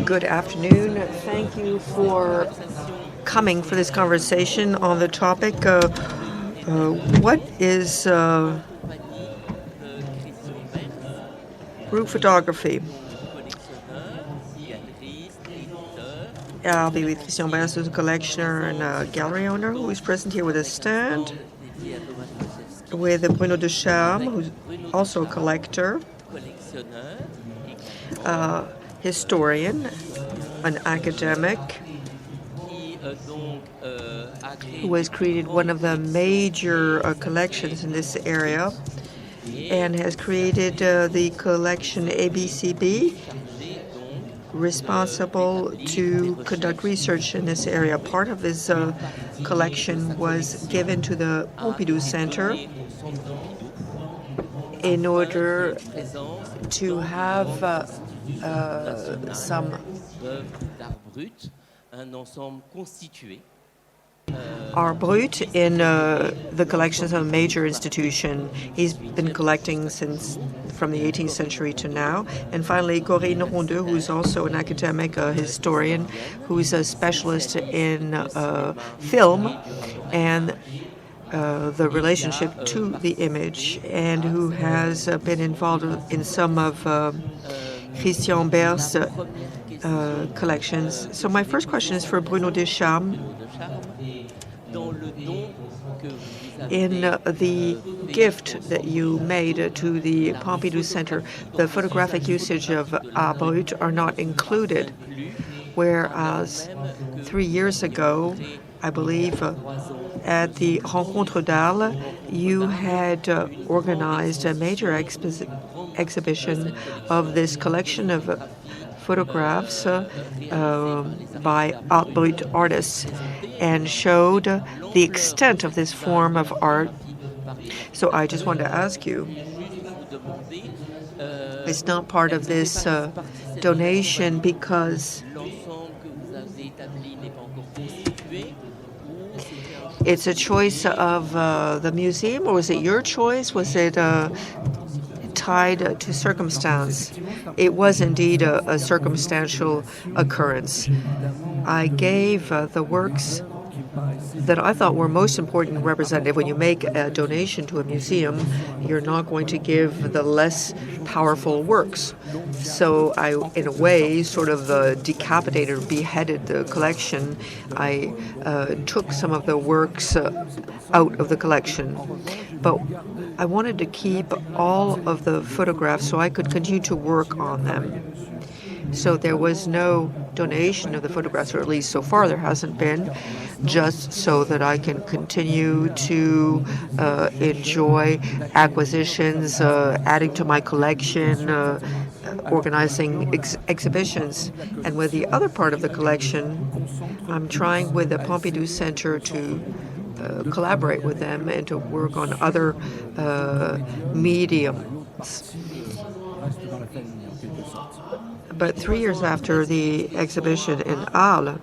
Good afternoon. Thank you for coming for this conversation on the topic what is group photography. I'll be with Christian Berst, who's a collectioner and a gallery owner, who is present here with a stand, with Bruno Decharme, who's also a collector, historian, an academic, who has created one of the major collections in this area and has created the collection ABCB, responsible to conduct research in this area. Part of this collection was given to the Pompidou Center in order to have some Art Brut in the collections of a major institution. He's been collecting from the 18th century to now. And finally, Corinne Rondeau, who's also an academic, a historian, who's a specialist in film and the relationship to the image, and who has been involved in some of Christian Berst's collections. So my first question is for Bruno Decharme. In the gift that you made to the Pompidou Center, the photographic usage of Art Brut are not included, whereas 3 years ago, I believe, at the Rencontre d'Arles, you had organized a major exhibition of this collection of photographs by Art Brut artists, and showed the extent of this form of art. So I just wanted to ask you, it's not part of this donation because it's a choice of the museum, or was it your choice? Was it tied to circumstance? It was indeed a circumstantial occurrence. I gave the works that I thought were most important and representative. When you make a donation to a museum, you're not going to give the less powerful works. So I, in a way, sort of decapitated or beheaded the collection. I took some of the works out of the collection. But I wanted to keep all of the photographs so I could continue to work on them. So there was no donation of the photographs, or at least so far there hasn't been, just so that I can continue to enjoy acquisitions, adding to my collection, organizing exhibitions. And with the other part of the collection, I'm trying with the Pompidou Center to collaborate with them and to work on other mediums. But 3 years after the exhibition in Arles,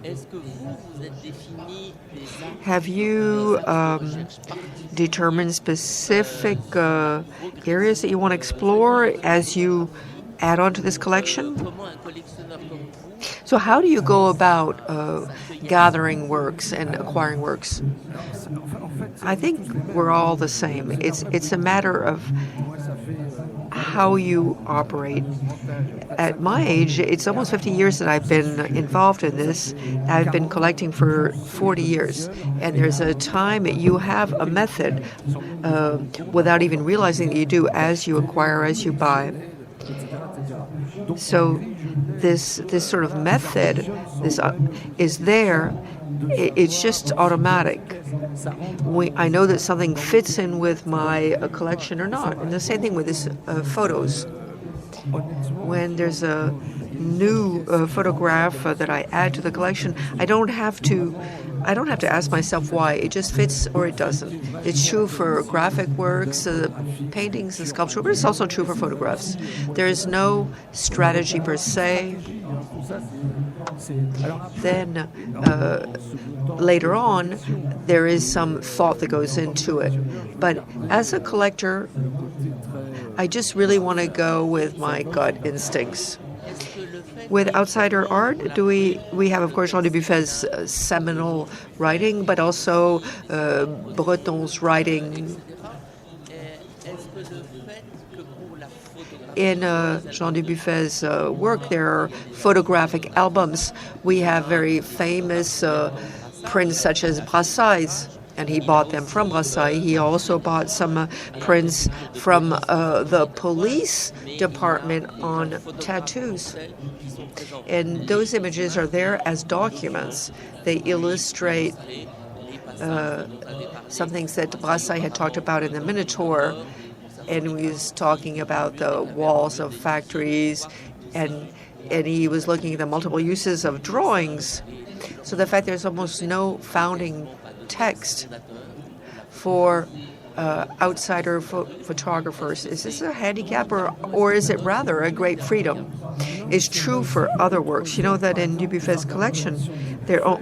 have you determined specific areas that you want to explore as you add on to this collection? So how do you go about gathering works and acquiring works? I think we're all the same. It's a matter of how you operate. At my age, it's almost 50 years that I've been involved in this. I've been collecting for 40 years. And there's a time you have a method without even realizing that you do, as you acquire, as you buy. So this sort of method is there. It's just automatic. I know that something fits in with my collection or not. And the same thing with this photos. When there's a new photograph that I add to the collection, I don't have to ask myself why. It just fits or it doesn't. It's true for graphic works, paintings and sculpture, but it's also true for photographs. There is no strategy per se. Then later on, there is some thought that goes into it. But as a collector, I just really want to go with my gut instincts. With outsider art, we have, of course, Jean Dubuffet's seminal writing, but also Breton's writing. In Jean Dubuffet's work, there are photographic albums. We have very famous prints such as Brassai's, and he bought them from Brassai. He also bought some prints from the police department on tattoos. And those images are there as documents. They illustrate some things that Brassai had talked about in the Minotaur, and he was talking about the walls of factories, and he was looking at the multiple uses of drawings. So the fact there's almost no founding text for outsider photographers, is this a handicap or is it rather a great freedom? It's true for other works. You know that in Dubuffet's collection, there are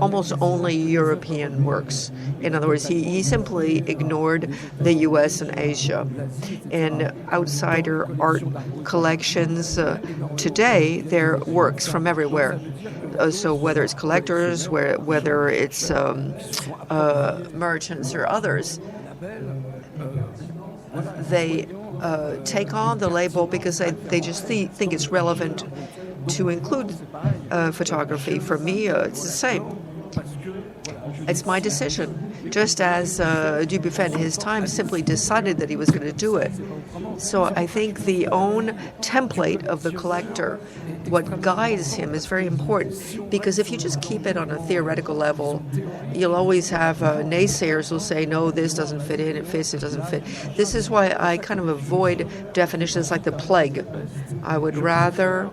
almost only European works. In other words, he simply ignored the US and Asia. And outsider art collections today, they're works from everywhere. So whether it's collectors, whether it's merchants or others, they take on the label because they just think it's relevant to include photography. For me, it's the same. It's my decision, just as Dubuffet in his time simply decided that he was going to do it. So I think the own template of the collector, what guides him, is very important, because if you just keep it on a theoretical level, you'll always have naysayers who'll say, no, this doesn't fit in, it fits, it doesn't fit. This is why I kind of avoid definitions like the plague. I would rather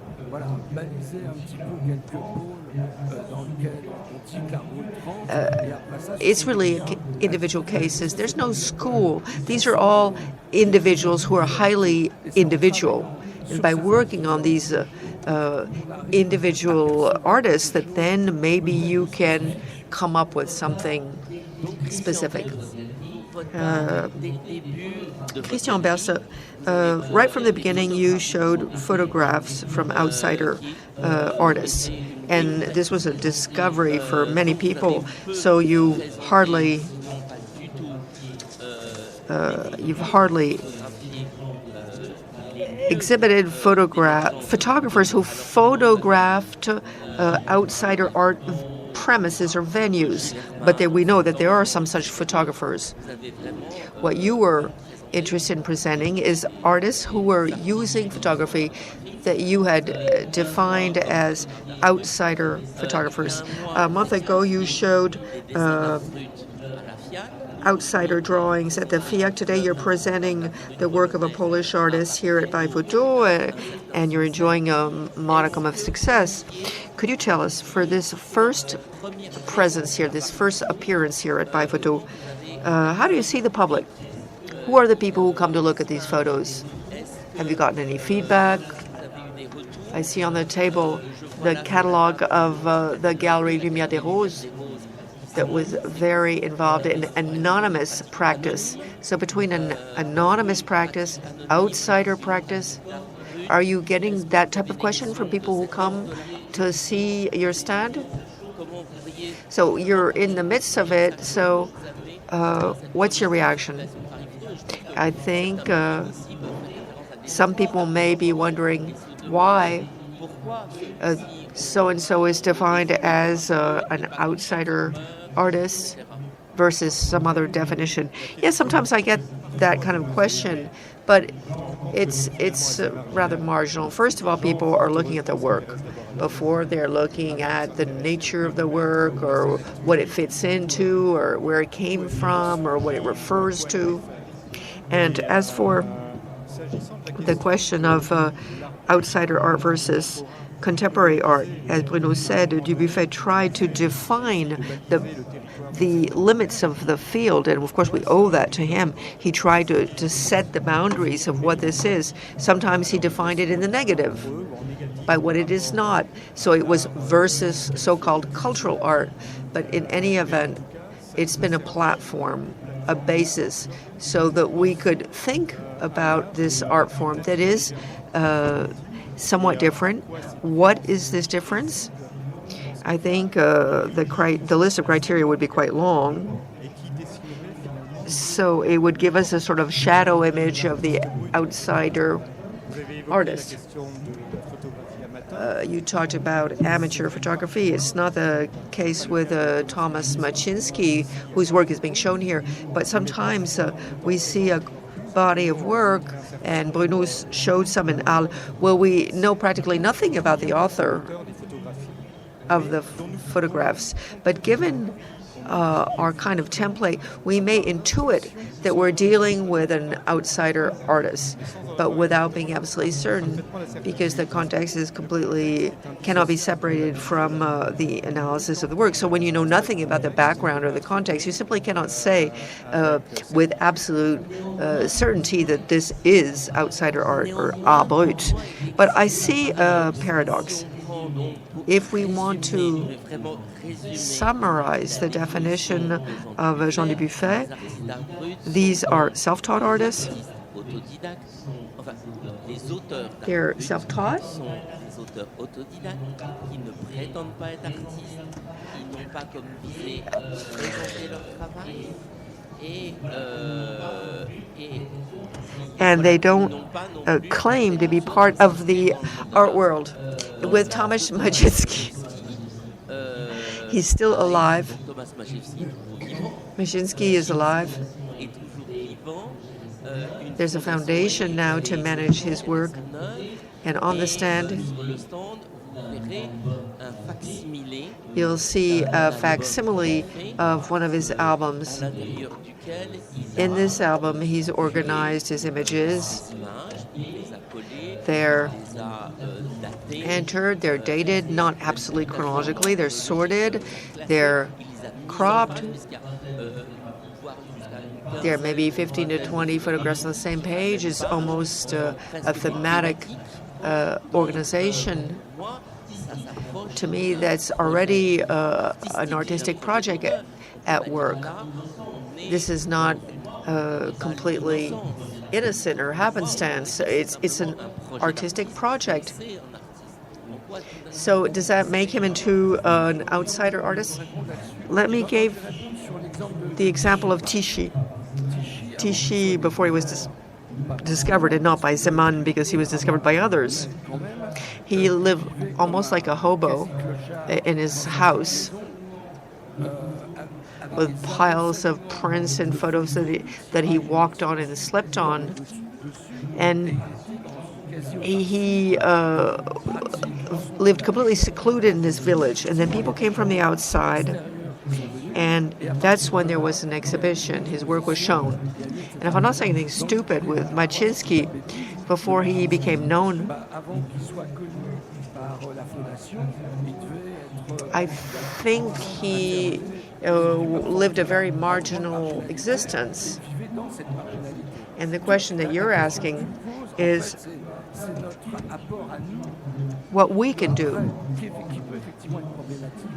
it's really individual cases. There's no school. These are all individuals who are highly individual. And by working on these individual artists, that then maybe you can come up with something specific. Christian Berst, right from the beginning, you showed photographs from outsider artists, and this was a discovery for many people. So you've hardly exhibited photographers who photographed outsider art premises or venues, but we know that there are some such photographers. What you were interested in presenting is artists who were using photography that you had defined as outsider photographers. A month ago, you showed outsider drawings at the FIAC. Today, you're presenting the work of a Polish artist here at Photo, and you're enjoying a modicum of success. Could you tell us, for this first presence here, this first appearance here at Photo, how do you see the public? Who are the people who come to look at these photos? Have you gotten any feedback? I see on the table the catalog of the Gallery Lumière des Roses that was very involved in anonymous practice. So between an anonymous practice, outsider practice, are you getting that type of question from people who come to see your stand? So you're in the midst of it, so what's your reaction? I think some people may be wondering why so-and-so is defined as an outsider artist versus some other definition. Yes, sometimes I get that kind of question, but it's rather marginal. First of all, people are looking at the work before they're looking at the nature of the work or what it fits into or where it came from or what it refers to. And as for the question of outsider art versus contemporary art, as Bruno said, Dubuffet tried to define the limits of the field, and of course we owe that to him. He tried to set the boundaries of what this is. Sometimes he defined it in the negative, by what it is not. So it was versus so-called cultural art. But in any event, it's been a platform, a basis, so that we could think about this art form that is somewhat different. What is this difference? I think the list of criteria would be quite long. So it would give us a sort of shadow image of the outsider artist. You talked about amateur photography. It's not the case with Thomas Maczynski, whose work is being shown here. But sometimes we see a body of work, and Bruno showed some in Al, where we know practically nothing about the author of the photographs. But given our kind of template, we may intuit that we're dealing with an outsider artist, but without being absolutely certain, because the context is cannot be separated from the analysis of the work. So when you know nothing about the background or the context, you simply cannot say with absolute certainty that this is outsider art or art brut. But I see a paradox. If we want to summarize the definition of Jean Dubuffet, these are self-taught artists. They're self-taught. And they don't claim to be part of the art world. With Thomas Maczynski, he's still alive. Maczynski is alive. There's a foundation now to manage his work. And on the stand, you'll see a facsimile of one of his albums. In this album, he's organized his images. They're entered, they're dated, not absolutely chronologically, they're sorted, they're cropped. There may be 15 to 20 photographs on the same page. It's almost a thematic organization. To me, that's already an artistic project at work. This is not completely innocent or happenstance. It's an artistic project. So does that make him into an outsider artist? Let me give the example of Tichy. Tichy, before he was discovered, and not by Zeman because he was discovered by others, he lived almost like a hobo in his house with piles of prints and photos that he walked on and slept on. And he lived completely secluded in his village. And then people came from the outside, and that's when there was an exhibition. His work was shown. And if I'm not saying anything stupid, with Maczynski, before he became known, I think he lived a very marginal existence. And the question that you're asking is what we can do,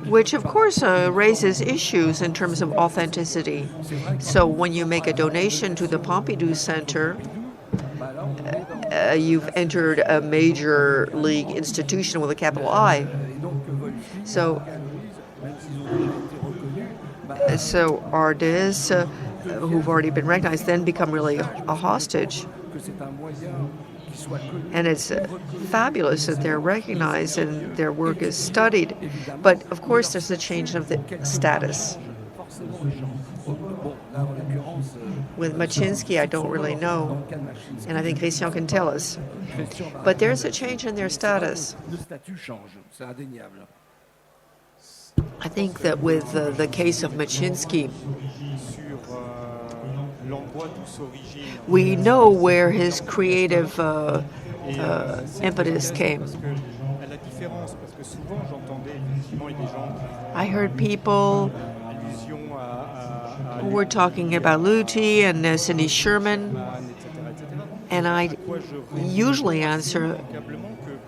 which of course raises issues in terms of authenticity. So when you make a donation to the Pompidou Center, you've entered a major league institution with a capital I. So artists who've already been recognized then become really a hostage. And it's fabulous that they're recognized and their work is studied. But of course, there's a change of the status. With Maczynski, I don't really know, and I think Christian can tell us. But there's a change in their status. I think that with the case of Maczynski, we know where his creative impetus came. I heard people who were talking about Luthi and Cindy Sherman, and I usually answer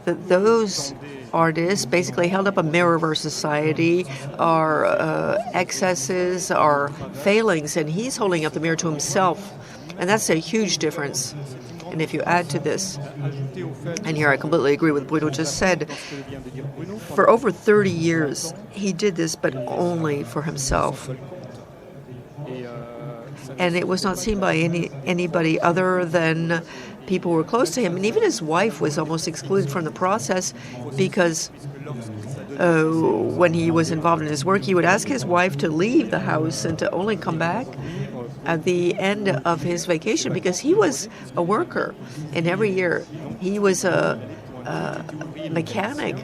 that those artists basically held up a mirror of our society, our excesses, our failings, and he's holding up the mirror to himself. And that's a huge difference. And if you add to this, and here I completely agree with Bruno just said, for over 30 years, he did this, but only for himself. And it was not seen by anybody other than people who were close to him. And even his wife was almost excluded from the process because when he was involved in his work, he would ask his wife to leave the house and to only come back at the end of his vacation because he was a worker. And every year he was a mechanic.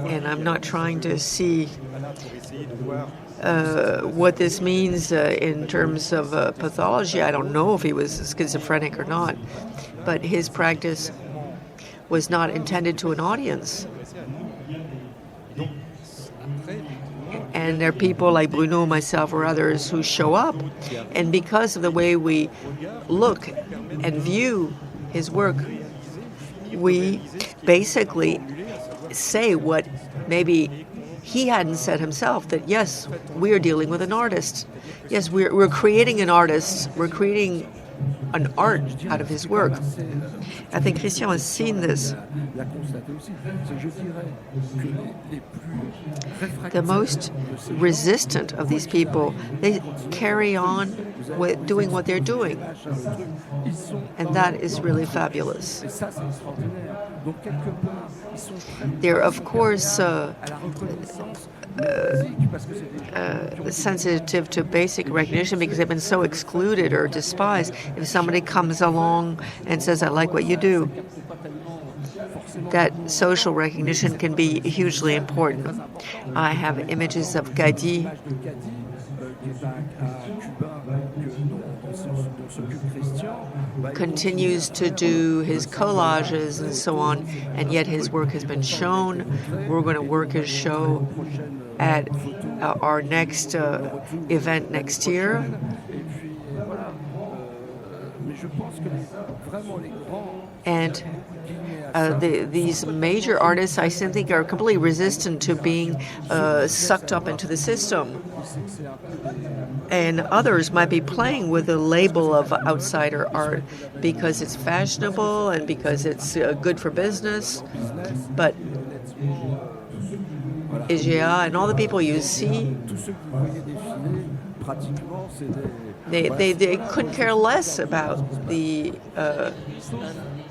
And I'm not trying to see what this means in terms of pathology. I don't know if he was schizophrenic or not, but his practice was not intended to an audience. And there are people like Bruno, myself, or others who show up, and because of the way we look and view his work, we basically say what maybe he hadn't said himself, that yes, we are dealing with an artist. Yes, we're creating an artist. We're creating an art out of his work. I think Christian has seen this. The most resistant of these people, they carry on with doing what they're doing. And that is really fabulous. They're, of course, sensitive to basic recognition because they've been so excluded or despised. If somebody comes along and says, I like what you do, that social recognition can be hugely important. I have images of Gadi, continues to do his collages and so on, and yet his work has been shown. We're going to work his show at our next event next year. And these major artists, I think, are completely resistant to being sucked up into the system. And others might be playing with the label of outsider art because it's fashionable and because it's good for business. But IGA and all the people you see, they couldn't care less about the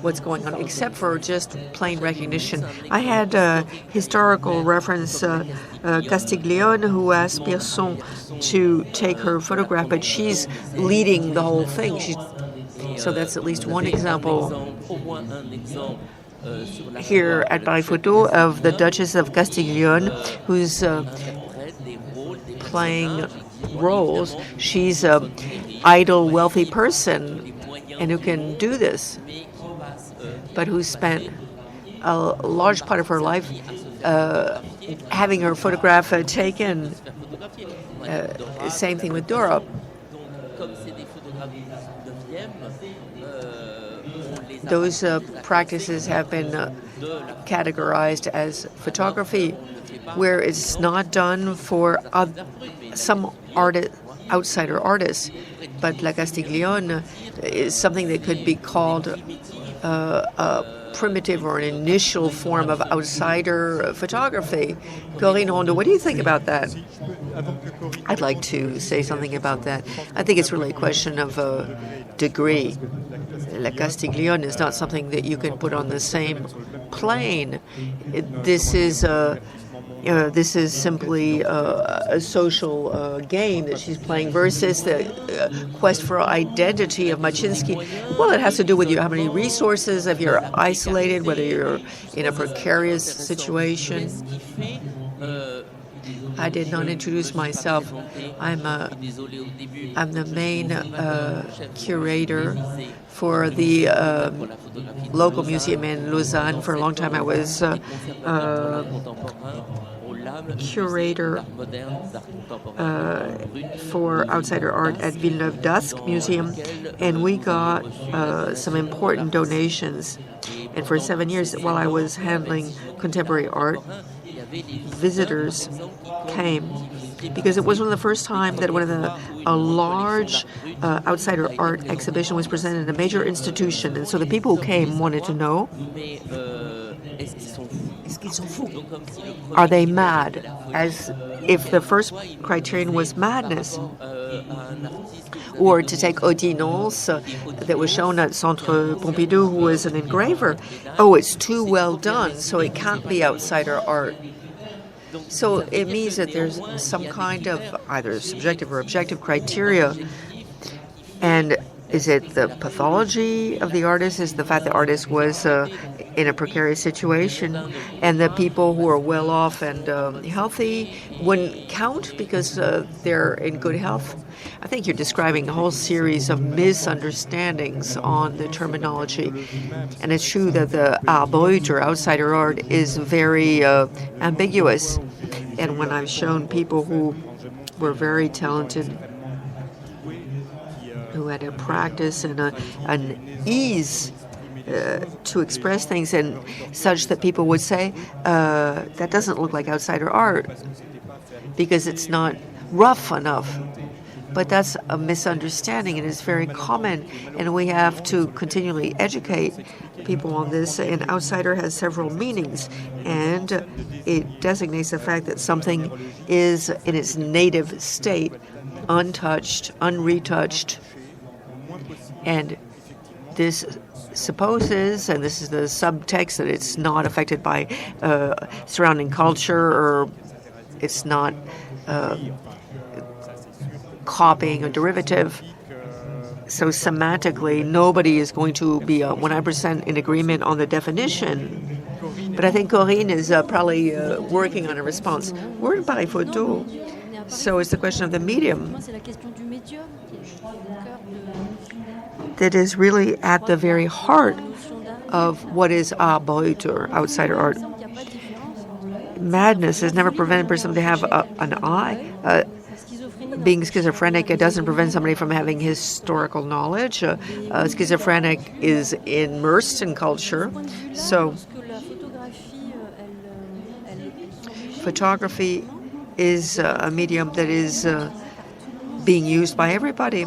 what's going on, except for just plain recognition. I had a historical reference, Castiglione, who asked Pierson to take her photograph, but she's leading the whole thing. So that's at least one example here at Paris Photo of the Duchess of Castiglione, who's playing roles. She's an idle, wealthy person and who can do this, but who spent a large part of her life having her photograph taken. Same thing with Dora. Those practices have been categorized as photography, where it's not done for some outsider artists, but La Castiglione is something that could be called a primitive or an initial form of outsider photography. Corinne Rondeau, what do you think about that? I'd like to say something about that. I think it's really a question of degree. La Castiglione is not something that you can put on the same plane. This is simply a social game that she's playing versus the quest for identity of Machinsky. Well, it has to do with how many resources, if you're isolated, whether you're in a precarious situation. I did not introduce myself. I'm the main curator for the local museum in Lausanne. For a long time, I was curator for outsider art at Villeneuve d'Ascq Museum, and we got some important donations. And for 7 years, while I was handling contemporary art, visitors came because it was one of the first time that a large outsider art exhibition was presented in a major institution, and so the people who came wanted to know, are they mad? As if the first criterion was madness. Or to take Odinon's that was shown at Centre Pompidou, who is an engraver. Oh, it's too well done, so it can't be outsider art. So it means that there's some kind of either subjective or objective criteria. And is it the pathology of the artist? Is the fact that the artist was in a precarious situation, and the people who are well off and healthy wouldn't count because they're in good health? I think you're describing a whole series of misunderstandings on the terminology. And it's true that the art brut, or outsider art, is very ambiguous. And when I've shown people who were very talented, who had a practice and an ease to express things, and such that people would say, that doesn't look like outsider art because it's not rough enough. But that's a misunderstanding, and it's very common, and we have to continually educate people on this. And outsider has several meanings, and it designates the fact that something is in its native state, untouched, unretouched. And this supposes, and this is the subtext, that it's not affected by surrounding culture, or it's not copying a derivative. So semantically, nobody is going to be 100% in agreement on the definition. But I think Corinne is probably working on a response. We're in Paris Photo, so it's the question of the medium that is really at the very heart of what is art brut, or outsider art. Madness has never prevented a person to have an eye. Being schizophrenic, it doesn't prevent somebody from having historical knowledge. Schizophrenic is immersed in culture. So photography is a medium that is being used by everybody.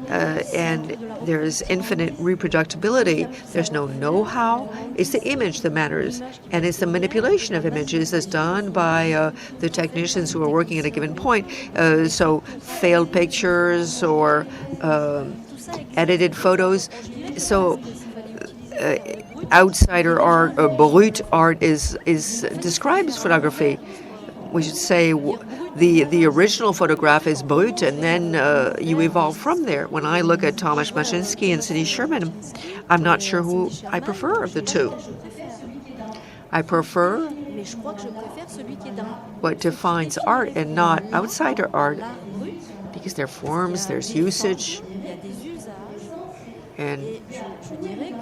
And there's infinite reproducibility. There's no know-how. It's the image that matters, and it's the manipulation of images that's done by the technicians who are working at a given point. So failed pictures or edited photos. So outsider art, or brut art, describes photography. We should say the original photograph is brut, and then you evolve from there. When I look at Tomasz Maszyński and Cindy Sherman, I'm not sure who I prefer of the two. I prefer what defines art and not outsider art, because there are forms, there's usage. And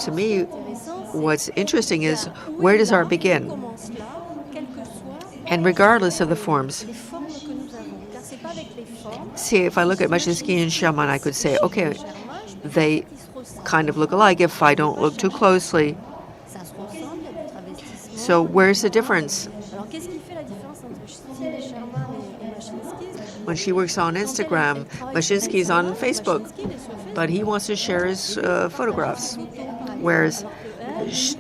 to me, what's interesting is, where does art begin? And regardless of the forms. See, if I look at Maszyński and Sherman, I could say, okay, they kind of look alike if I don't look too closely. So where's the difference? When she works on Instagram, Maszyński's on Facebook, but he wants to share his photographs, whereas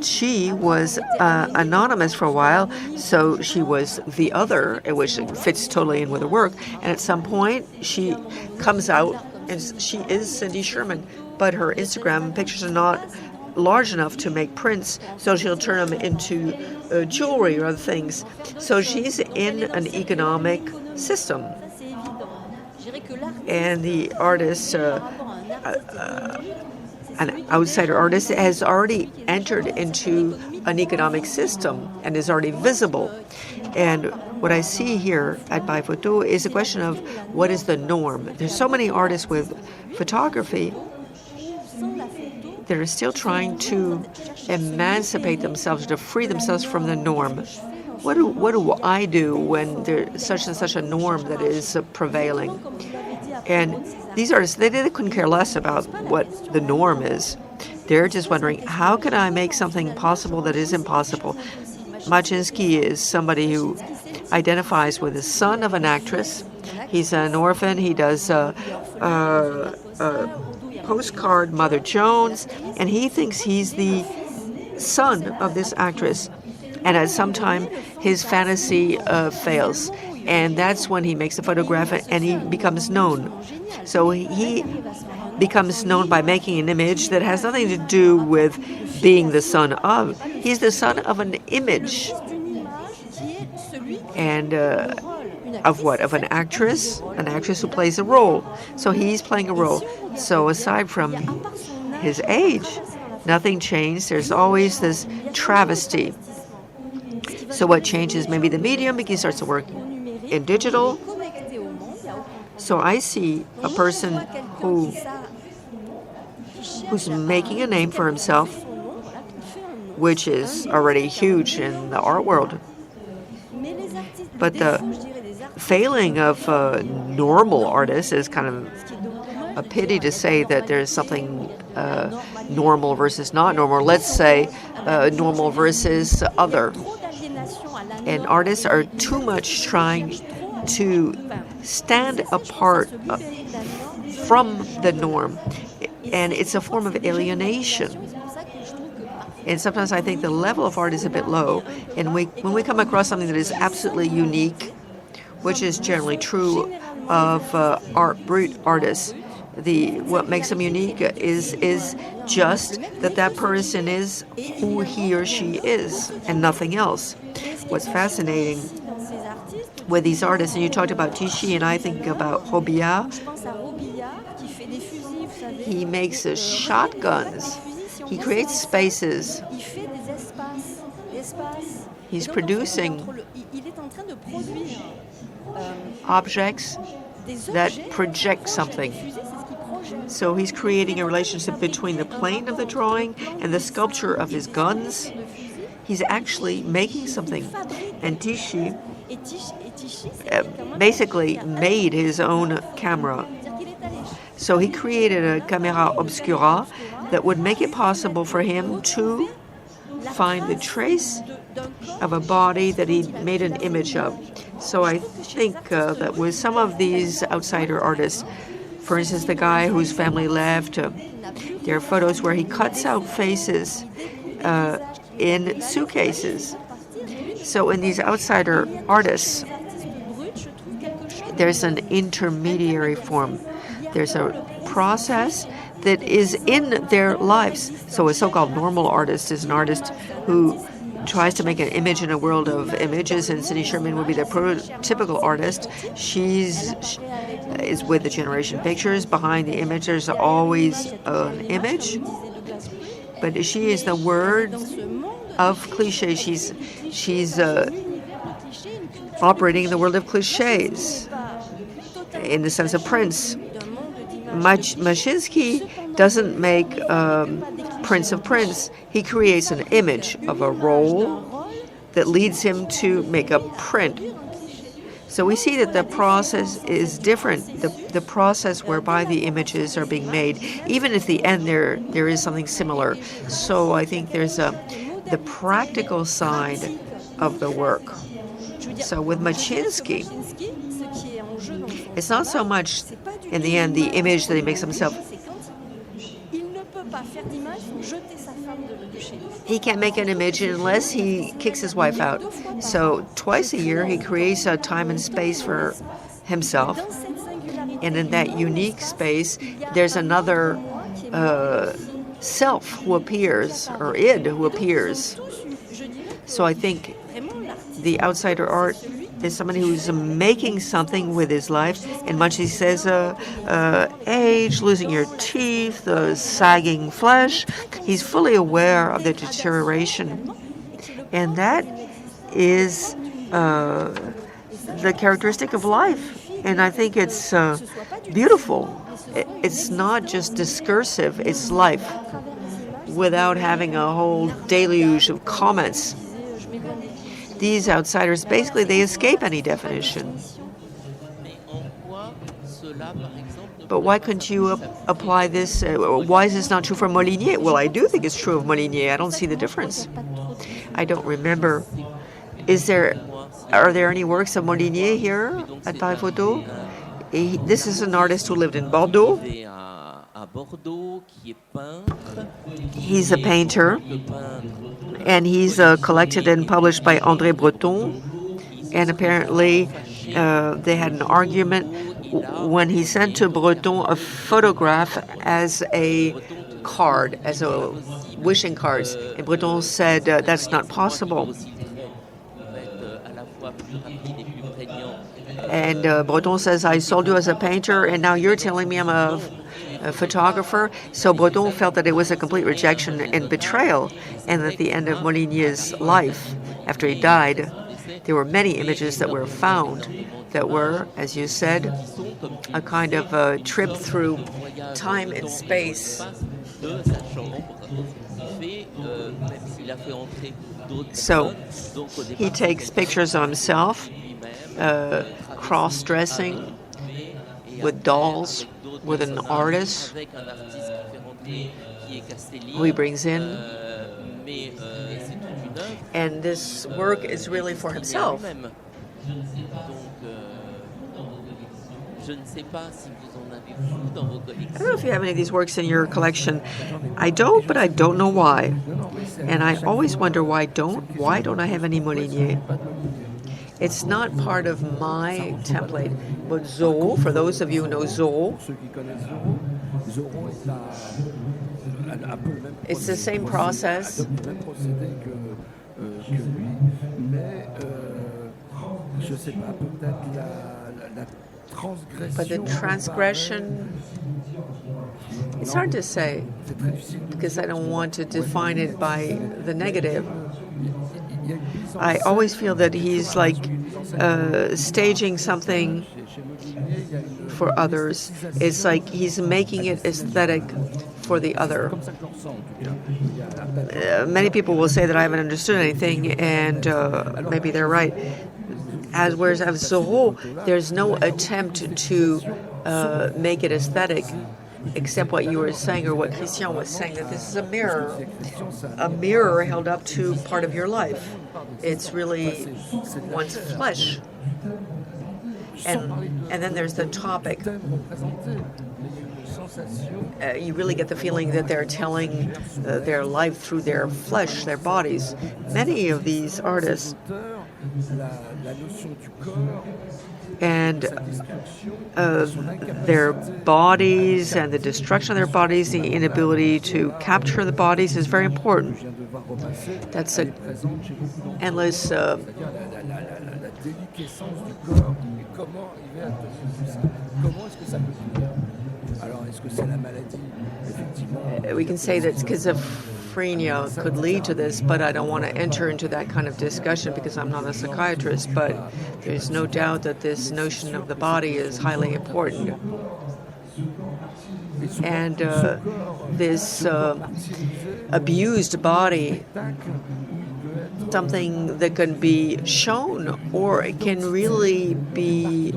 she was anonymous for a while, so she was the other, which fits totally in with her work. And at some point, she comes out, and she is Cindy Sherman, but her Instagram pictures are not large enough to make prints, so she'll turn them into jewelry or other things. So she's in an economic system. And the artist, an outsider artist, has already entered into an economic system and is already visible. And what I see here at Paris Photo is a question of what is the norm. There's so many artists with photography that are still trying to emancipate themselves, to free themselves from the norm. What do I do when there's such and such a norm that is prevailing? And these artists, they couldn't care less about what the norm is. They're just wondering, how can I make something possible that is impossible? Maszyński is somebody who identifies with the son of an actress. He's an orphan. He does postcard Mother Jones, and he thinks he's the son of this actress. And at some time, his fantasy fails. And that's when he makes a photograph and he becomes known. So he becomes known by making an image that has nothing to do with being the son of. He's the son of an image. And of what? Of an actress who plays a role. So he's playing a role. So aside from his age, nothing changed. There's always this travesty. So what changes? Maybe the medium, because he starts to work in digital. So I see a person who's making a name for himself, which is already huge in the art world. But the failing of normal artists is kind of a pity to say that there's something normal versus not normal. Let's say normal versus other. And artists are too much trying to stand apart from the norm. And it's a form of alienation. And sometimes I think the level of art is a bit low. And when we come across something that is absolutely unique, which is generally true of Brut artists, what makes them unique is just that person is who he or she is and nothing else. What's fascinating with these artists, and you talked about Tichy, and I think about Robillard, he makes shotguns. He creates spaces. He's producing objects that project something. So he's creating a relationship between the plane of the drawing and the sculpture of his guns. He's actually making something. And Tichy basically made his own camera. So he created a camera obscura that would make it possible for him to find the trace of a body that he made an image of. So I think that with some of these outsider artists, for instance, the guy whose family left, there are photos where he cuts out faces in suitcases. So in these outsider artists, there's an intermediary form. There's a process that is in their lives. So a so-called normal artist is an artist who tries to make an image in a world of images, and Cindy Sherman would be the prototypical artist. Is with the Generation Pictures. Behind the image, there's always an image. But she is the word of cliches. She's operating in the world of cliches, in the sense of prints. Mashinsky doesn't make prints of prints. He creates an image of a role that leads him to make a print. So we see that the process is different, the process whereby the images are being made, even if at the end there is something similar. So I think there's the practical side of the work. So with Mashinsky, it's not so much, in the end, the image that he makes himself. He can't make an image unless he kicks his wife out. So twice a year, he creates a time and space for himself. And in that unique space, there's another self who appears, or id who appears. So I think the outsider art is somebody who's making something with his life. And Munchie says, age, losing your teeth, sagging flesh. He's fully aware of the deterioration. And that is the characteristic of life. And I think it's beautiful. It's not just discursive, it's life, without having a whole deluge of comments. These outsiders, basically, they escape any definition. But why couldn't you apply this? Why is this not true for Molinier? Well, I do think it's true of Molinier. I don't see the difference. I don't remember. Is there Are there any works of Molinier here at Paris Photo? This is an artist who lived in Bordeaux. He's a painter, and he's collected and published by André Breton. And apparently they had an argument when he sent to Breton a photograph as a card, as a wishing cards. And Breton said, that's not possible. And Breton says, I sold you as a painter, and now you're telling me I'm a photographer. So Breton felt that it was a complete rejection and betrayal, and at the end of Molinier's life, after he died, there were many images that were found that were, as you said, a kind of a trip through time and space. So he takes pictures of himself, cross-dressing with dolls, with an artist who he brings in. And this work is really for himself. I don't know if you have any of these works in your collection. I don't, but I don't know why. And I always wonder why don't I have any Molinier? It's not part of my template. But Zorro, for those of you who know Zorro, it's the same process. But the transgression, it's hard to say because I don't want to define it by the negative. I always feel that he's like staging something for others. It's like he's making it aesthetic for the other. Many people will say that I haven't understood anything, and maybe they're right. Whereas as Zorro, there's no attempt to make it aesthetic, except what you were saying, or what Christian was saying, that this is a mirror held up to part of your life. It's really one's flesh. And then there's the topic. You really get the feeling that they're telling their life through their flesh, their bodies. Many of these artists and their bodies and the destruction of their bodies, the inability to capture the bodies is very important. That's an endless we can say that schizophrenia could lead to this, but I don't want to enter into that kind of discussion because I'm not a psychiatrist, but there's no doubt that this notion of the body is highly important. And this abused body, something that can be shown or it can really be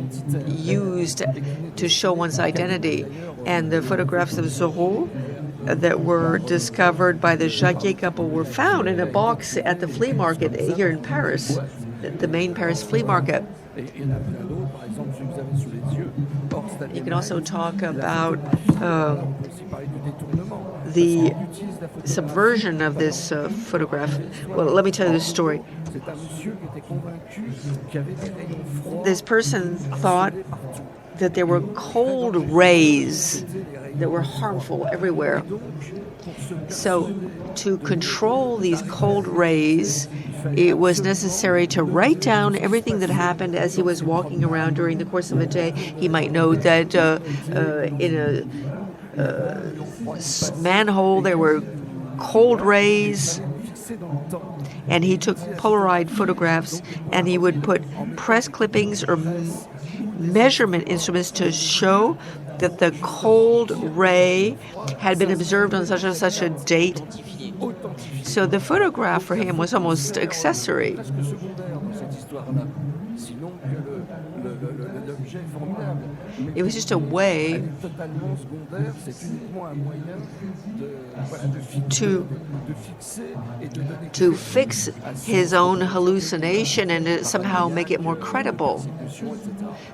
used to show one's identity. And the photographs of Zorro that were discovered by the Jacquier couple were found in a box at the flea market here in Paris, the main Paris flea market. You can also talk about the subversion of this photograph. Well, let me tell you this story. This person thought that there were cold rays that were harmful everywhere. So to control these cold rays, it was necessary to write down everything that happened as he was walking around during the course of a day. He might know that in a manhole there were cold rays, and he took Polaroid photographs, and he would put press clippings or measurement instruments to show that the cold ray had been observed on such and such a date. So the photograph for him was almost accessory. It was just a way to fix his own hallucination and to somehow make it more credible.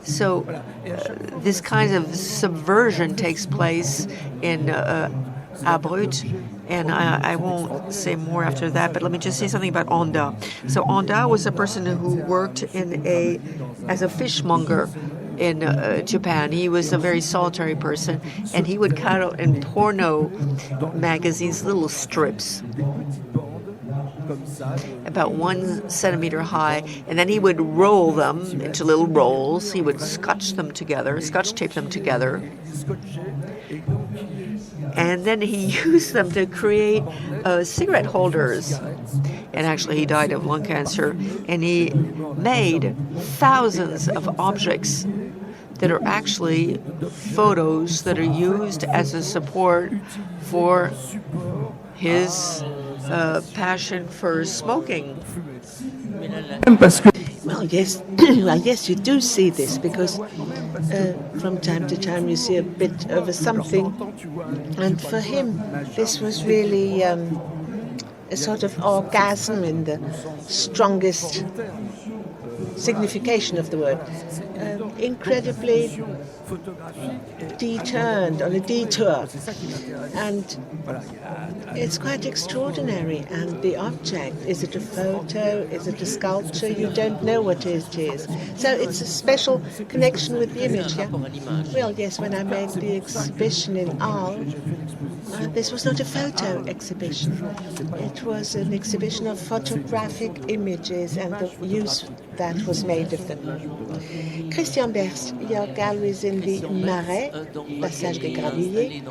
So this kind of subversion takes place in Brut, and I won't say more after that, but let me just say something about Honda. So Honda was a person who worked as a fishmonger in Japan. He was a very solitary person, and he would cut out in porno magazines little strips about 1 centimeter high, and then he would roll them into little rolls. He would scotch tape them together, and then he used them to create cigarette holders. And actually, he died of lung cancer, and he made thousands of objects that are actually photos that are used as a support for his passion for smoking. Well, yes, well, yes, you do see this because from time to time you see a bit of a something, and for him this was really a sort of orgasm in the strongest signification of the word. Incredibly deturned on a detour, and it's quite extraordinary. And the object, is it a photo, is it a sculpture? You don't know what it is. So it's a special connection with the image. Yeah? Well, yes, when I made the exhibition in Arles, this was not a photo exhibition. It was an exhibition of photographic images and the use that was made of them. Christian Berst, your gallery is in the Marais, Passage des Gravilliers,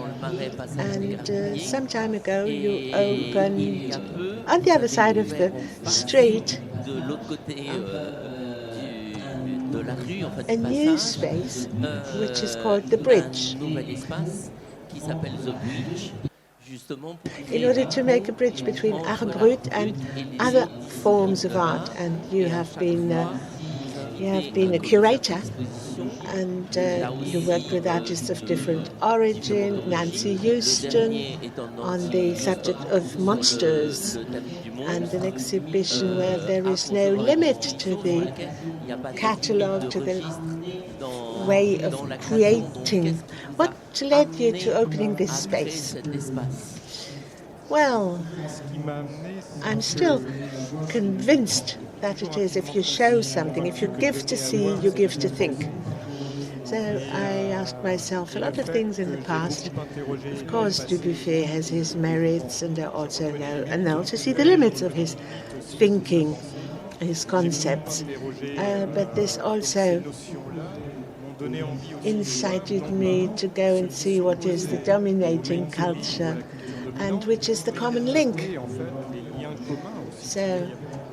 and some time ago you opened on the other side of the street a new space which is called the Bridge, in order to make a bridge between art brut and other forms of art. And you have been a curator, and you worked with artists of different origin, Nancy Houston, on the subject of monsters, and an exhibition where there is no limit to the catalogue, to the way of creating. What led you to opening this space? Well, I'm still convinced that it is, if you show something, if you give to see, you give to think. So I asked myself a lot of things in the past. Of course, Dubuffet has his merits, and I also know, and I also see the limits of his thinking, his concepts. But this also incited me to go and see what is the dominating culture and which is the common link. So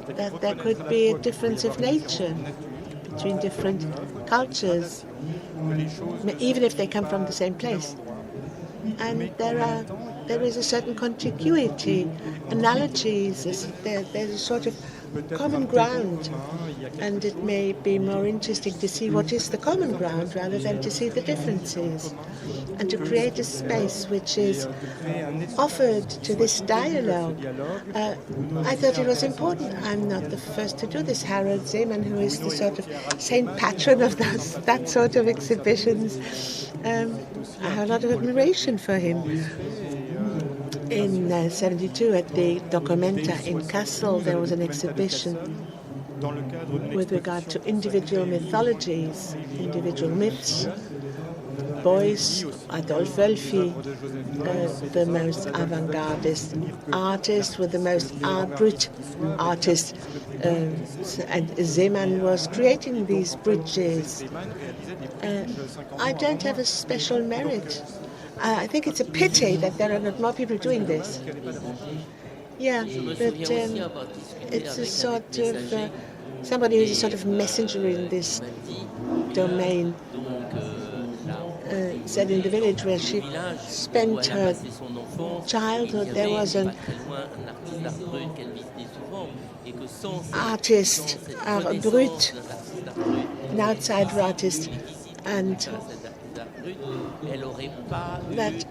that there could be a difference of nature between different cultures, even if they come from the same place. And there is a certain contiguity, analogies, there's a sort of common ground, and it may be more interesting to see what is the common ground rather than to see the differences, and to create a space which is offered to this dialogue. I thought it was important. I'm not the first to do this. Harold Zeman, who is the sort of saint patron of that sort of exhibitions, I have a lot of admiration for him. In 1972, at the Documenta in Kassel, there was an exhibition with regard to individual mythologies, individual myths. Beuys, Adolf Wölfi, the most avant-gardist artist, with the most brut artist, and Zeman was creating these bridges. I don't have a special merit. I think it's a pity that there are not more people doing this. Yeah, but it's a sort of somebody who's a sort of messenger in this domain. said in the village where she spent her childhood, there was an artist, Brut, an outsider artist, and that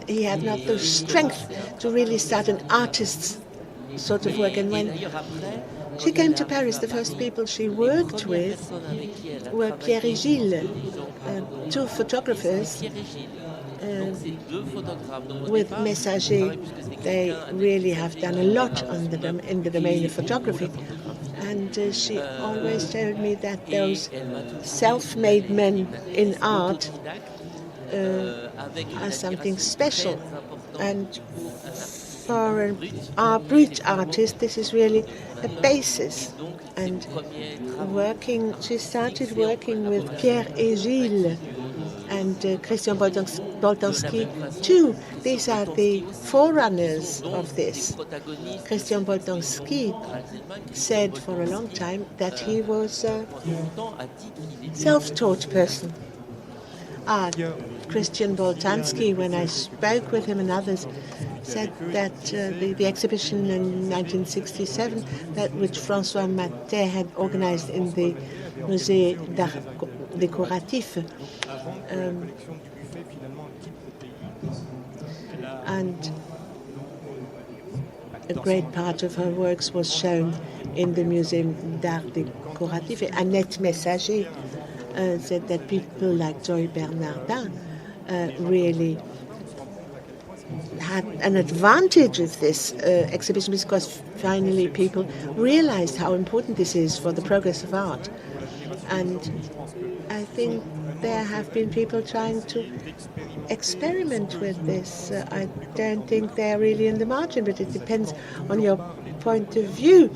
he had not the strength to really start an artist's sort of work. And when she came to Paris, the first people she worked with were Pierre et Gilles, two photographers with Messager. They really have done a lot on in the domain of photography. And she always told me that those self-made men in art are something special. And for our Brut artist, this is really a basis. And she started working with Pierre et Gilles and Christian Boltanski too. These are the forerunners of this. Christian Boltanski said for a long time that he was a self-taught person. Christian Boltanski, when I spoke with him and others, said that the exhibition in 1967, that which François Matet had organized in the Musée d'Art Décoratif, and a great part of her works was shown in the Muséum d'Art Décoratif. Annette Messager said that people like Joy Bernardin really had an advantage of this exhibition because finally people realized how important this is for the progress of art. And I think there have been people trying to experiment with this. I don't think they're really in the margin, but it depends on your point of view,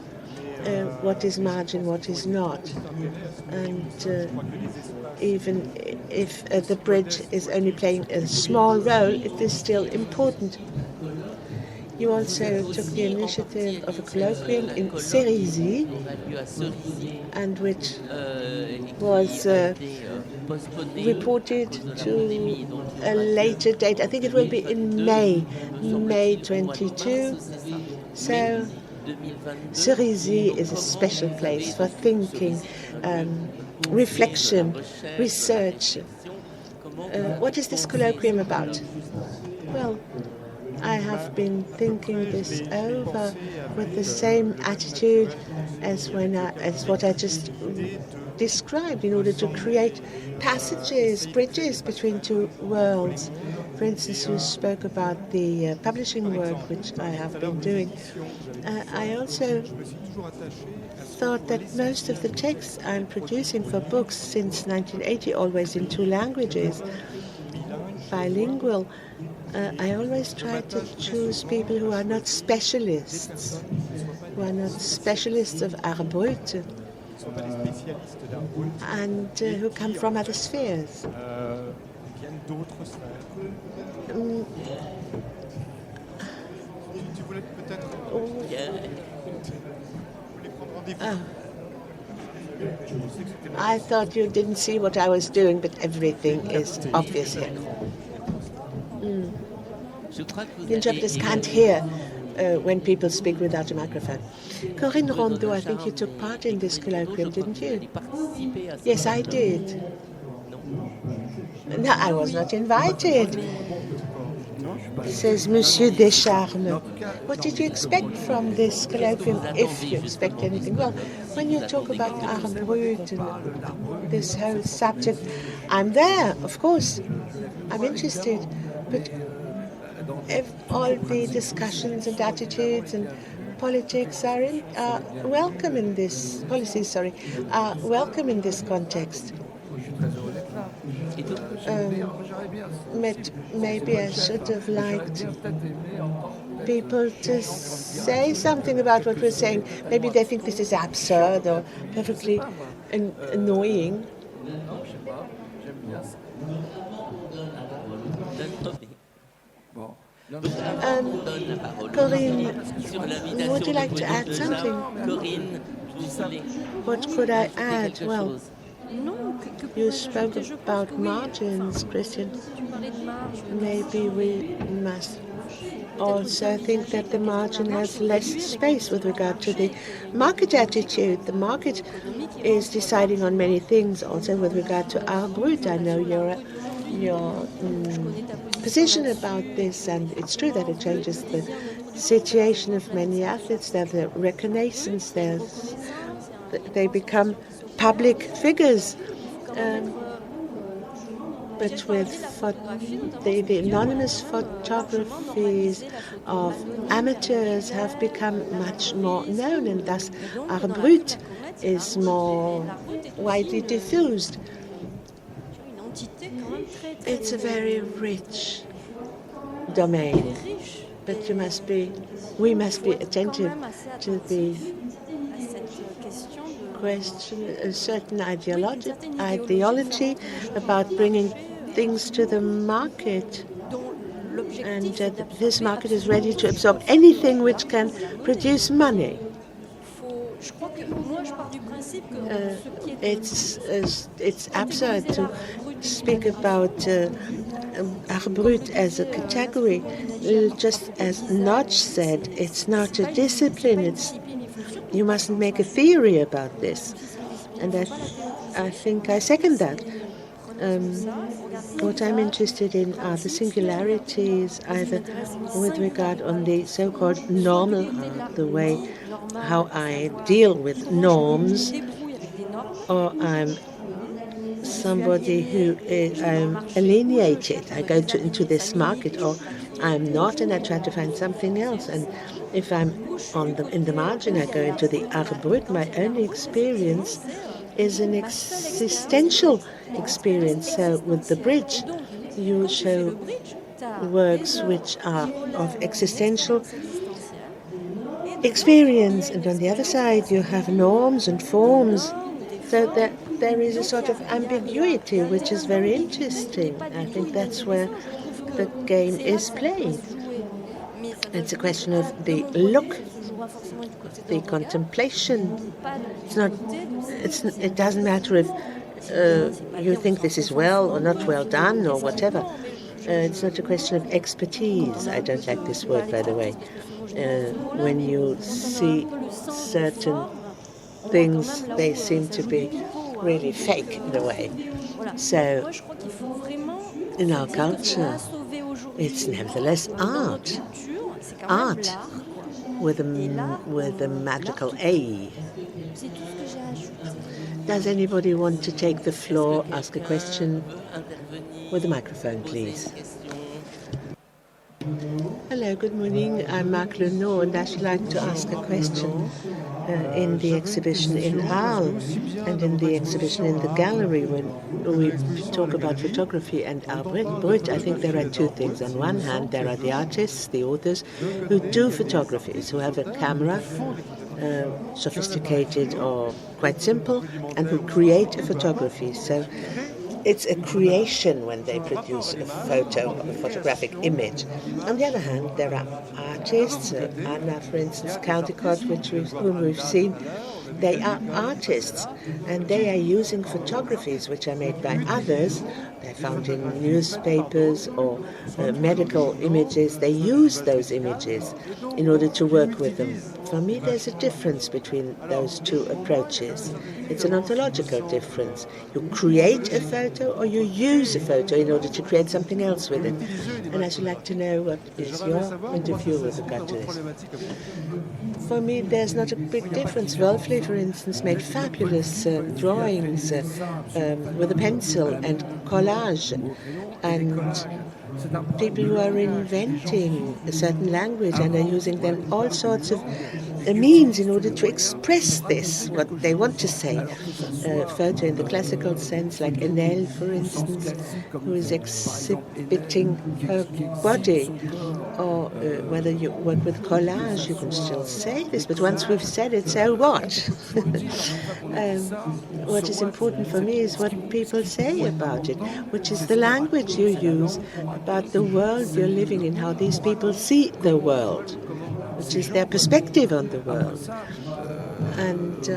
what is margin, what is not. And even if the bridge is only playing a small role, it is still important. You also took the initiative of a colloquium in Cerisy, and which was reported to a later date. I think it will be in May 22. So Cerisy is a special place for thinking, reflection, research. What is this colloquium about? Well, I have been thinking this over with the same attitude as what I just described, in order to create passages, bridges between two worlds. For instance, you spoke about the publishing work, which I have been doing. I also thought that most of the texts I'm producing for books since 1980, always in two languages, bilingual, I always try to choose people who are not specialists, of art brut, and who come from other spheres. I thought you didn't see what I was doing, but everything is obvious here. The interpreters can't hear when people speak without a microphone. Corinne Rondeau, I think you took part in this colloquium, didn't you? Yes, I did. No, I was not invited, says Monsieur Decharme. What did you expect from this colloquium, if you expect anything? Well, when you talk about art brut and this whole subject, I'm there, of course. I'm interested. But if all the discussions and attitudes and politics are welcome in this are welcome in this context. Maybe I should have liked people to say something about what we're saying. Maybe they think this is absurd or perfectly annoying. Corinne, would you like to add something? What could I add? Well, You spoke about margins, Christian. Maybe we must also think that the margin has less space with regard to the market attitude. The market is deciding on many things, also with regard to our Brut. I know your position about this, and it's true that it changes the situation of many athletes. There's a reconnaissance, they become public figures. But with the anonymous photographies of amateurs have become much more known, and thus our Brut is more widely diffused. It's a very rich domain, but we must be attentive to the question, a certain ideology about bringing things to the market, and this market is ready to absorb anything which can produce money. It's absurd to speak about our Brut as a category. Just as Notch said, it's not a discipline. You mustn't make a theory about this, and I think I second that. What I'm interested in are the singularities, either with regard on the so-called normal, the way how I deal with norms, or I'm somebody who I'm alienated. I go into this market, or I'm not, and I try to find something else. And if I'm in the margin, I go into the art brut. My only experience is an existential experience. So with the bridge, you show works which are of existential experience, and on the other side you have norms and forms, so that there is a sort of ambiguity which is very interesting. I think that's where the game is played. It's a question of the look, the contemplation. It doesn't matter if you think this is well or not well done or whatever. It's not a question of expertise. I don't like this word, by the way. When you see certain things, they seem to be really fake in a way. So in our culture, it's nevertheless art with a magical A. Does anybody want to take the floor, ask a question? With a microphone, please. Hello, good morning. I'm Marc Donnadieu, and I should like to ask a question. In the exhibition in Arles and in the exhibition in the gallery, when we talk about photography and our Brut, I think there are two things. On one hand, there are the artists, the authors, who do photographies, who have a camera, sophisticated or quite simple, and who create a photography. So it's a creation when they produce a photo of a photographic image. On the other hand, there are artists, Anna, for instance, Caldecott, whom we've seen. They are artists, and they are using photographies which are made by others. They're found in newspapers or medical images. They use those images in order to work with them. For me, there's a difference between those two approaches. It's an ontological difference. You create a photo or you use a photo in order to create something else with it. And I should like to know what is your point of view with regard to this. For me, there's not a big difference. Wolfli, for instance, made fabulous drawings with a pencil and collage, and people who are inventing a certain language and are using then all sorts of means in order to express this, what they want to say. Photo in the classical sense, like Enel, for instance, who is exhibiting her body, or whether you work with collage, you can still say this, but once we've said it, so what? What is important for me is what people say about it, which is the language you use about the world you're living in, how these people see the world. which is their perspective on the world. And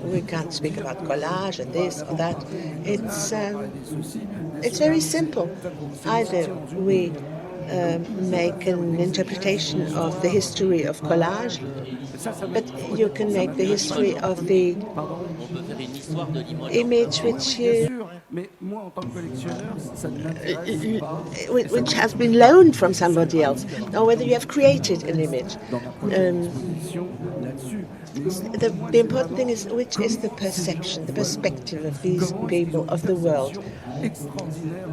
we can't speak about collage and this or that. It's very simple. Either we make an interpretation of the history of collage, but you can make the history of the image which has been loaned from somebody else, or whether you have created an image. The important thing is which is the perception, the perspective of these people of the world.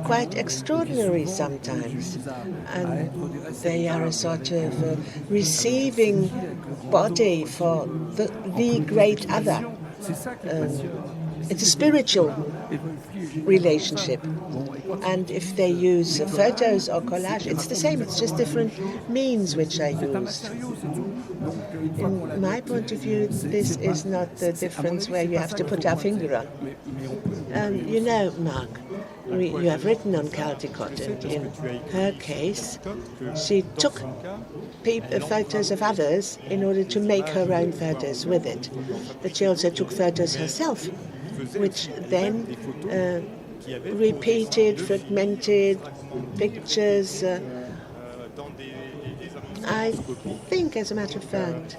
Quite extraordinary sometimes, and they are a sort of receiving body for the great other. It's a spiritual relationship, and if they use photos or collage, it's the same. It's just different means which are used. In my point of view, this is not the difference where you have to put our finger on. You know, Marc, you have written on Caldecott, and in her case, she took photos of others in order to make her own photos with it. But she also took photos herself, which then repeated, fragmented pictures. I think, as a matter of fact,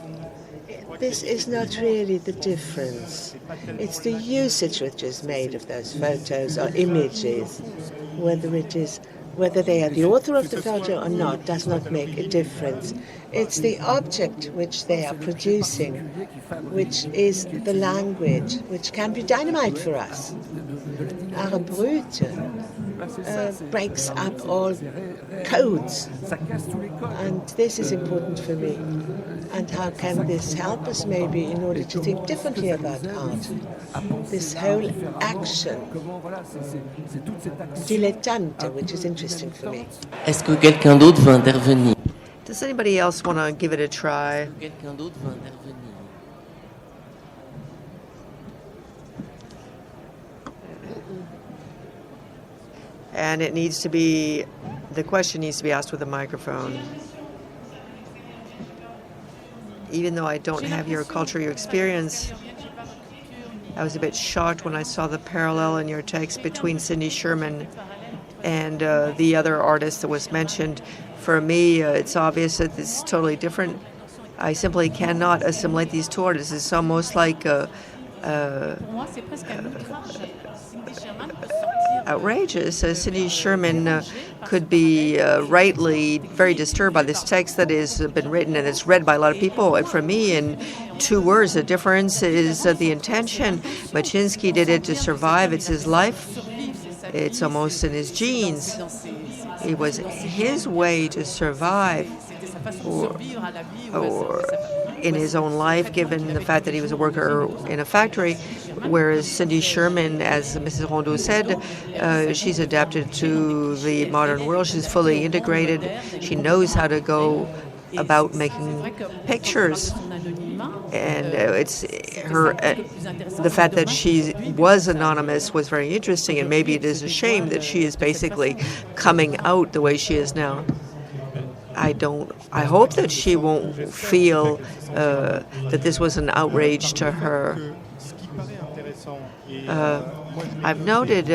this is not really the difference. It's the usage which is made of those photos or images. Whether they are the author of the photo or not does not make a difference. It's the object which they are producing, which is the language, which can be dynamite for us. Our Brut breaks up all codes, and this is important for me. And how can this help us maybe in order to think differently about art? This whole action, dilettante, which is interesting for me. Est-ce que quelqu'un d'autre veut intervenir? Does anybody else want to give it a try? Quelqu'un d'autre veut intervenir? And the question needs to be asked with a microphone. Even though I don't have your culture, your experience, I was a bit shocked when I saw the parallel in your text between Cindy Sherman and the other artist that was mentioned. For me, it's obvious that this is totally different. I simply cannot assimilate these two artists. It's almost like outrageous. Cindy Sherman could be rightly very disturbed by this text that has been written and it's read by a lot of people. And for me, in 2 words, the difference is the intention. Machinsky did it to survive. It's his life. It's almost in his genes. It was his way to survive, or in his own life, given the fact that he was a worker in a factory, whereas Cindy Sherman, as Mrs. Rondeau said, she's adapted to the modern world. She's fully integrated. She knows how to go about making pictures. And it's her. The fact that she was anonymous was very interesting, and maybe it is a shame that she is basically coming out the way she is now. I hope that she won't feel that this was an outrage to her. I've noted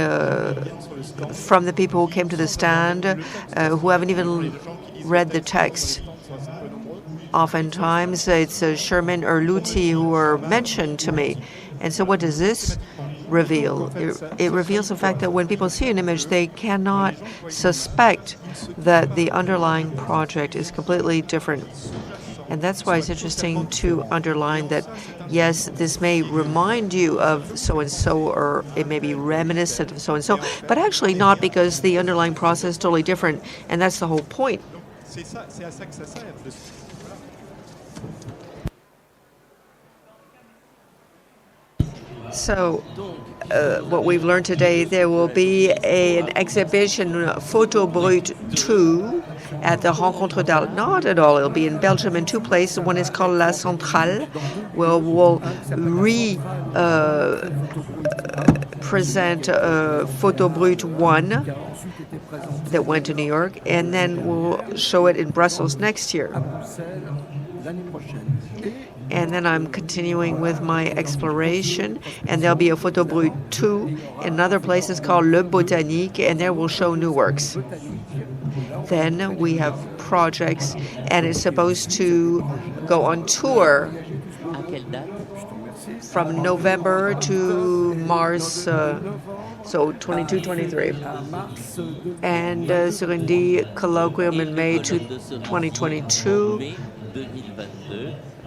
from the people who came to the stand who haven't even read the text. Oftentimes, it's Sherman or Luthi who are mentioned to me. And so what does this reveal? It reveals the fact that when people see an image, they cannot suspect that the underlying project is completely different. And that's why it's interesting to underline that, yes, this may remind you of so-and-so, or it may be reminiscent of so-and-so, but actually not, because the underlying process is totally different. And that's the whole point. So what we've learned today, there will be an exhibition, Photo Brut 2, at the Rencontre d'Art. Not at all. It'll be in Belgium in 2 places. One is called La Centrale, where we'll present Photo Brut 1 that went to New York, and then we'll show it in Brussels next year. And then I'm continuing with my exploration, and there'll be a Photo Brut 2 in another place. It's called Le Botanique, and there we'll show new works. Then we have projects, and it's supposed to go on tour À quelle date? from November to Mars, so 22, 23. And Surindy colloquium in May 2022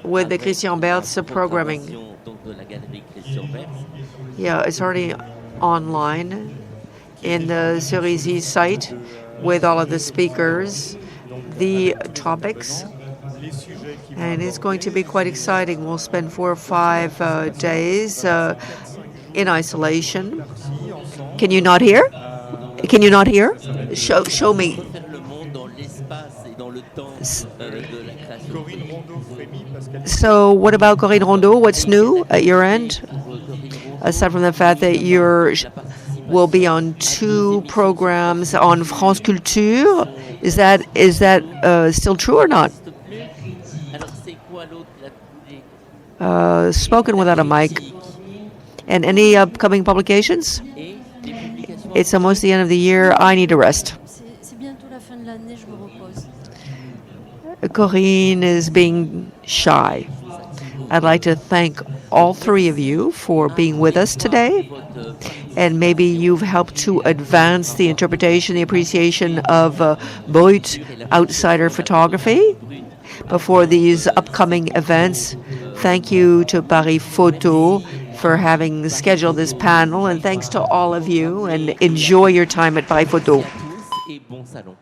with the Christian Berst programming. Donc de la galerie Christian Berst. Yeah, it's already online in the Cerisy site with all of the speakers, the topics, and it's going to be quite exciting. We'll spend 4 or 5 days in isolation. Can you not hear? Can you not hear? Show me. Faire le monde dans l'espace et dans le temps de la création. So what about Corinne Rondeau? What's new at your end? Aside from the fact that you will be on 2 programs on France Culture, is that still true or not? Alors c'est quoi l'autre? Spoken without a mic. And any upcoming publications? Et les publications. It's almost the end of the year. I need a rest. C'est bientôt la fin de l'année, je me repose. Corinne is being shy. I'd like to thank all 3 of you for being with us today. And maybe you've helped to advance the interpretation, the appreciation of Brut outsider photography before these upcoming events. Thank you to Paris Photo for having scheduled this panel, and thanks to all of you, and enjoy your time at Paris Photo. Et bon salon.